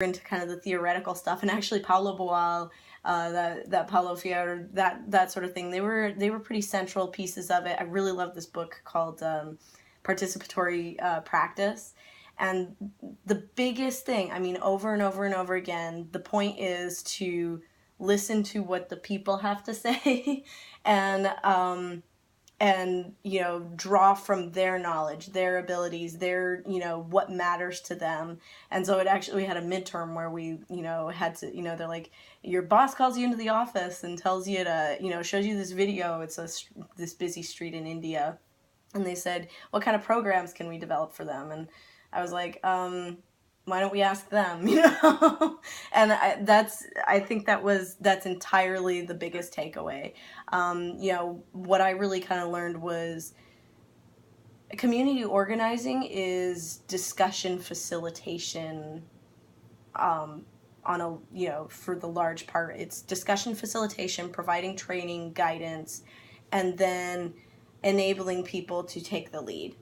into kind of the theoretical stuff, and actually Paulo Boal, that Paulo Freire, that sort of thing, they were pretty central pieces of it. I really love this book called Participatory Practice. And the biggest thing, I mean, over and over and over again, the point is to listen to what the people have to say, and draw from their knowledge, their abilities, their what matters to them. And so we had a midterm where we had to, they're like, your boss calls you into the office and tells you to shows you this video. It's this busy street in India, and they said, what kind of programs can we develop for them? And I was like, why don't we ask them? And I think that's entirely the biggest takeaway. What I really kind of learned was community organizing is discussion facilitation. For the large part, it's discussion facilitation, providing training, guidance, and then enabling people to take the lead.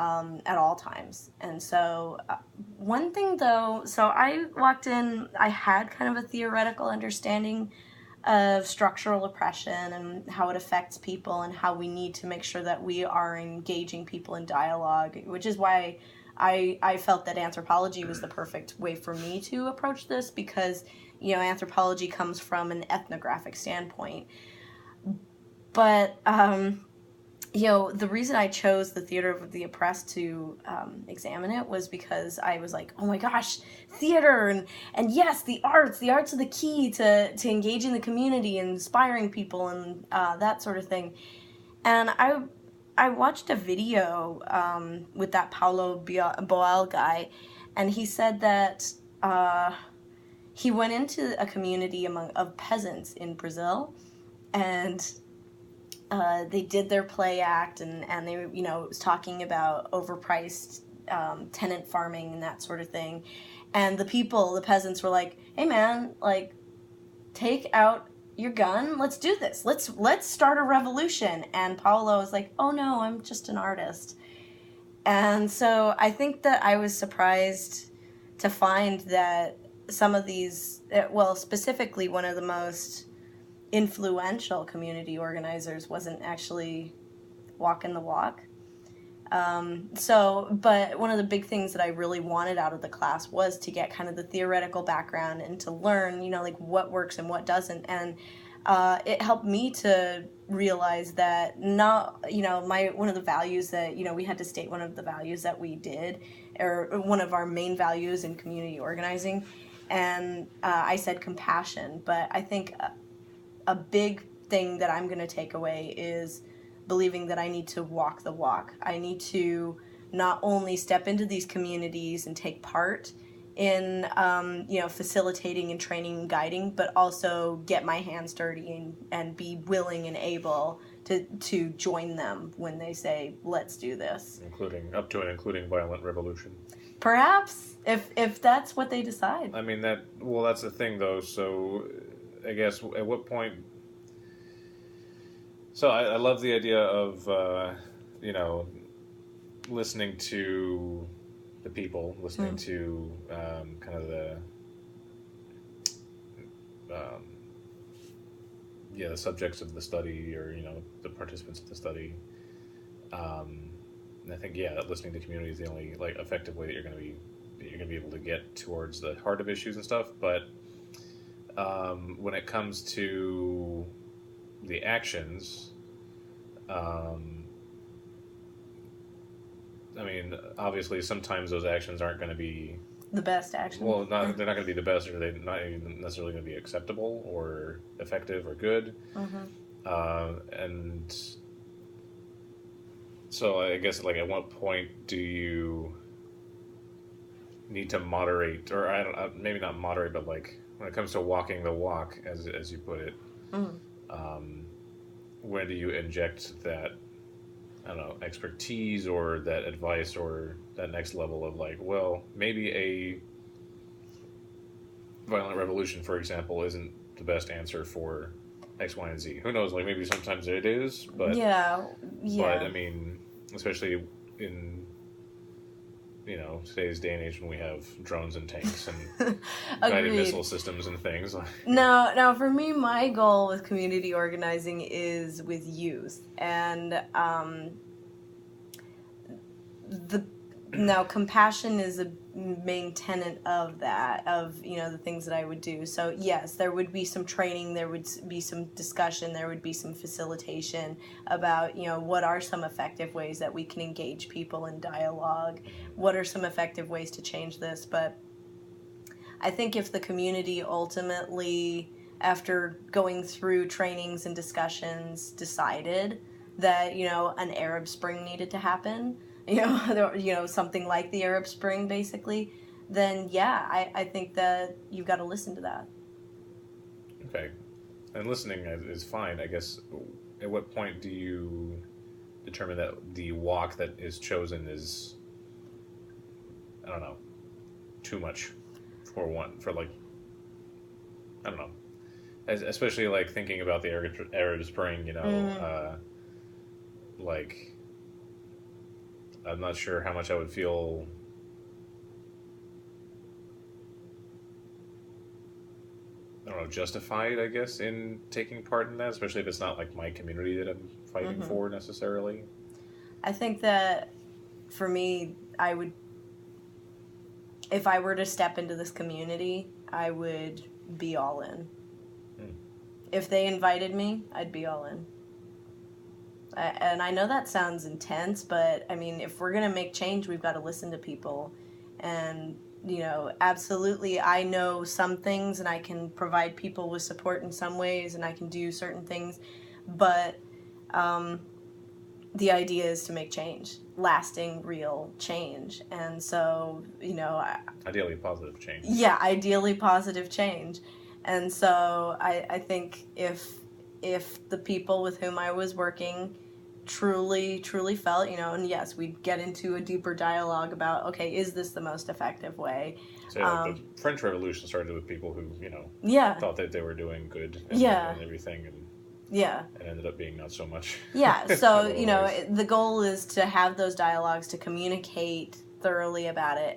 At all times. And so one thing though, so I walked in, I had kind of a theoretical understanding of structural oppression and how it affects people and how we need to make sure that we are engaging people in dialogue, which is why I felt that anthropology was the perfect way for me to approach this, because anthropology comes from an ethnographic standpoint. But the reason I chose the theater of the oppressed to examine it was because I was like, oh my gosh, theater and yes, the arts are the key to engaging the community and inspiring people and that sort of thing. And I watched a video with that Paulo Boal guy, and he said that he went into a community of peasants in Brazil, and they did their play act, and they, it was talking about overpriced tenant farming and that sort of thing. And the peasants were like, hey man, like, take out your gun, let's do this. Let's start a revolution. And Paulo was like, oh no, I'm just an artist. And so I think that I was surprised to find that some of these, specifically one of the most influential community organizers wasn't actually walking the walk. But one of the big things that I really wanted out of the class was to get kind of the theoretical background and to learn, like what works and what doesn't. And it helped me to realize that one of the values that, we had to state one of the values that we did, or one of our main values in community organizing. And I said compassion, but I think a big thing that I'm going to take away is believing that I need to walk the walk. I need to not only step into these communities and take part in, facilitating and training and guiding, but also get my hands dirty and be willing and able to join them when they say, let's do this. Including violent revolution. Perhaps, if that's what they decide. I mean, that's the thing, though, so I guess at what point... So I love the idea of, listening to the people, listening to kind of the subjects of the study, or, the participants of the study. And I think, that listening to community is the only, effective way that you're going to be able to get towards the heart of issues and stuff. But when it comes to the actions, I mean, obviously, sometimes those actions aren't going to be the best action. Well, they're not going to be the best, or they're not even necessarily going to be acceptable or effective or good. And so I guess, at what point do you need to moderate, or maybe not moderate, but when it comes to walking the walk, as you put it, when do you inject that, expertise or that advice or that next level of maybe a violent revolution, for example, isn't the best answer for X, Y, and Z. Who knows? Maybe sometimes it is, but yeah. But I mean, especially in today's day and age when we have drones and tanks and guided Agreed. missile systems and things. Now for me, my goal with community organizing is with youth, and now compassion is a main tenet of that, of the things that I would do. So yes, there would be some training, there would be some discussion, there would be some facilitation about what are some effective ways that we can engage people in dialogue, what are some effective ways to change this. But I think if the community ultimately, after going through trainings and discussions, decided that an Arab Spring needed to happen, something like the Arab Spring, basically, then yeah, I think that you've got to listen to that. Okay, and listening is fine, I guess. At what point do you determine that the walk that is chosen is, I don't know, too much for like, I don't know, especially like thinking about the Arab Spring, like, I'm not sure how much I would feel, I don't know, justified, I guess, in taking part in that, especially if it's not like my community that I'm fighting for necessarily. I think that for me, if I were to step into this community, I would be all in. If they invited me, I'd be all in. And I know that sounds intense, but I mean, if we're going to make change, we've got to listen to people. And, absolutely, I know some things and I can provide people with support in some ways and I can do certain things. But the idea is to make change, lasting, real change. And so, ideally positive change. Yeah, ideally positive change. And so I think if the people with whom I was working truly felt, and yes, we'd get into a deeper dialogue about, okay, is this the most effective way? So the French Revolution started with people who, thought that they were doing good and everything, and it ended up being not so much. Yeah, so, the goal is to have those dialogues, to communicate thoroughly about it,